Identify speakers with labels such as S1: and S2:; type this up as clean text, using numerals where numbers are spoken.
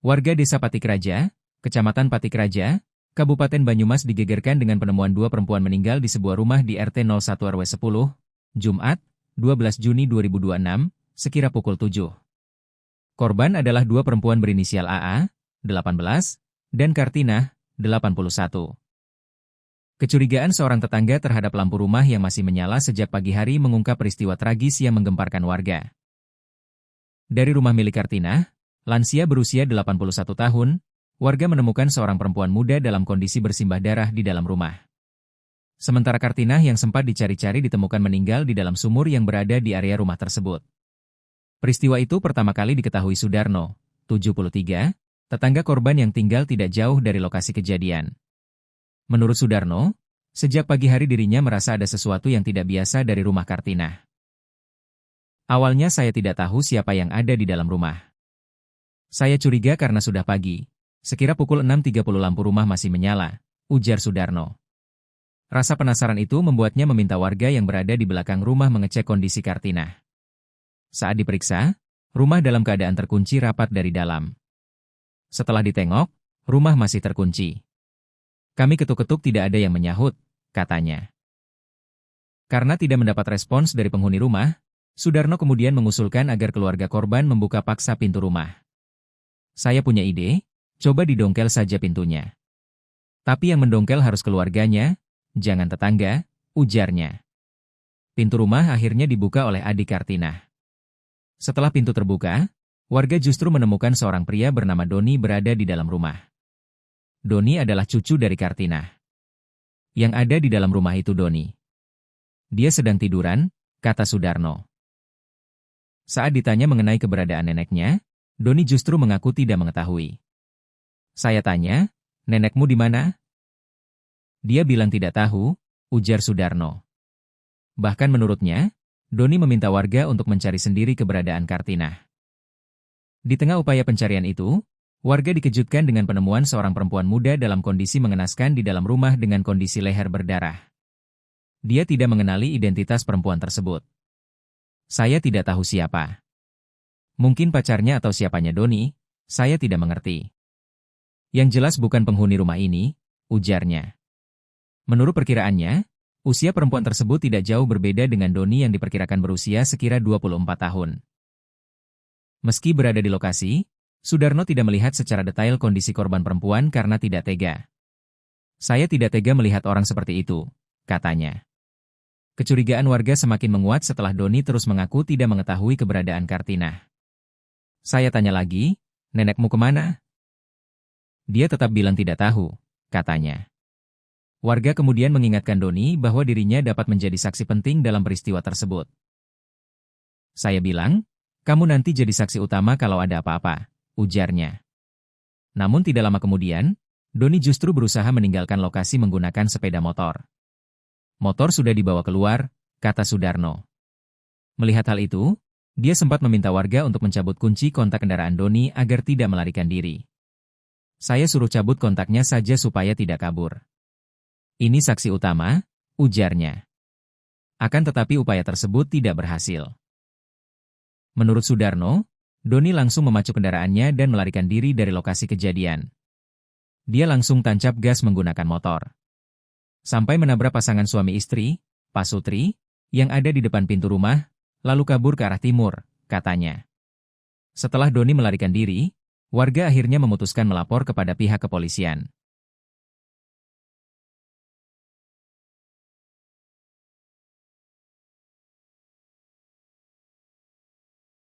S1: Warga Desa Patikraja, Kecamatan Patikraja, Kabupaten Banyumas digegerkan dengan penemuan dua perempuan meninggal di sebuah rumah di RT 01 RW 10, Jumat, 12 Juni 2026, sekira pukul 7. Korban adalah dua perempuan berinisial AA, 18, dan Kartinah, 81. Kecurigaan seorang tetangga terhadap lampu rumah yang masih menyala sejak pagi hari mengungkap peristiwa tragis yang menggemparkan warga. Dari rumah milik Kartinah, lansia berusia 81 tahun, warga menemukan seorang perempuan muda dalam kondisi bersimbah darah di dalam rumah. Sementara Kartinah yang sempat dicari-cari ditemukan meninggal di dalam sumur yang berada di area rumah tersebut. Peristiwa itu pertama kali diketahui Sudarno, 73, tetangga korban yang tinggal tidak jauh dari lokasi kejadian. Menurut Sudarno, sejak pagi hari dirinya merasa ada sesuatu yang tidak biasa dari rumah Kartinah. Awalnya saya tidak tahu siapa yang ada di dalam rumah. Saya curiga karena sudah pagi, sekira pukul 6.30 lampu rumah masih menyala, ujar Sudarno. Rasa penasaran itu membuatnya meminta warga yang berada di belakang rumah mengecek kondisi Kartinah. Saat diperiksa, rumah dalam keadaan terkunci rapat dari dalam. Setelah ditengok, rumah masih terkunci. Kami ketuk-ketuk tidak ada yang menyahut, katanya. Karena tidak mendapat respons dari penghuni rumah, Sudarno kemudian mengusulkan agar keluarga korban membuka paksa pintu rumah. Saya punya ide, coba didongkel saja pintunya. Tapi yang mendongkel harus keluarganya, jangan tetangga, ujarnya. Pintu rumah akhirnya dibuka oleh adik Kartinah. Setelah pintu terbuka, warga justru menemukan seorang pria bernama Doni berada di dalam rumah. Doni adalah cucu dari Kartinah. Yang ada di dalam rumah itu Doni. Dia sedang tiduran, kata Sudarno. Saat ditanya mengenai keberadaan neneknya, Doni justru mengaku tidak mengetahui. Saya tanya, nenekmu di mana? Dia bilang tidak tahu, ujar Sudarno. Bahkan menurutnya, Doni meminta warga untuk mencari sendiri keberadaan Kartinah. Di tengah upaya pencarian itu, warga dikejutkan dengan penemuan seorang perempuan muda dalam kondisi mengenaskan di dalam rumah dengan kondisi leher berdarah. Dia tidak mengenali identitas perempuan tersebut. Saya tidak tahu siapa. Mungkin pacarnya atau siapanya Doni, saya tidak mengerti. Yang jelas bukan penghuni rumah ini, ujarnya. Menurut perkiraannya, usia perempuan tersebut tidak jauh berbeda dengan Doni yang diperkirakan berusia sekira 24 tahun. Meski berada di lokasi, Sudarno tidak melihat secara detail kondisi korban perempuan karena tidak tega. Saya tidak tega melihat orang seperti itu, katanya. Kecurigaan warga semakin menguat setelah Doni terus mengaku tidak mengetahui keberadaan Kartinah. Saya tanya lagi, nenekmu kemana? Dia tetap bilang tidak tahu, katanya. Warga kemudian mengingatkan Doni bahwa dirinya dapat menjadi saksi penting dalam peristiwa tersebut. Saya bilang, kamu nanti jadi saksi utama kalau ada apa-apa, ujarnya. Namun tidak lama kemudian, Doni justru berusaha meninggalkan lokasi menggunakan sepeda motor. Motor sudah dibawa keluar, kata Sudarno. Melihat hal itu, dia sempat meminta warga untuk mencabut kunci kontak kendaraan Doni agar tidak melarikan diri. Saya suruh cabut kontaknya saja supaya tidak kabur. Ini saksi utama, ujarnya. Akan tetapi upaya tersebut tidak berhasil. Menurut Sudarno, Doni langsung memacu kendaraannya dan melarikan diri dari lokasi kejadian. Dia langsung tancap gas menggunakan motor. Sampai menabrak pasangan suami istri, Pak Sutri, yang ada di depan pintu rumah, lalu kabur ke arah timur, katanya. Setelah Doni melarikan diri, warga akhirnya memutuskan melapor kepada pihak kepolisian.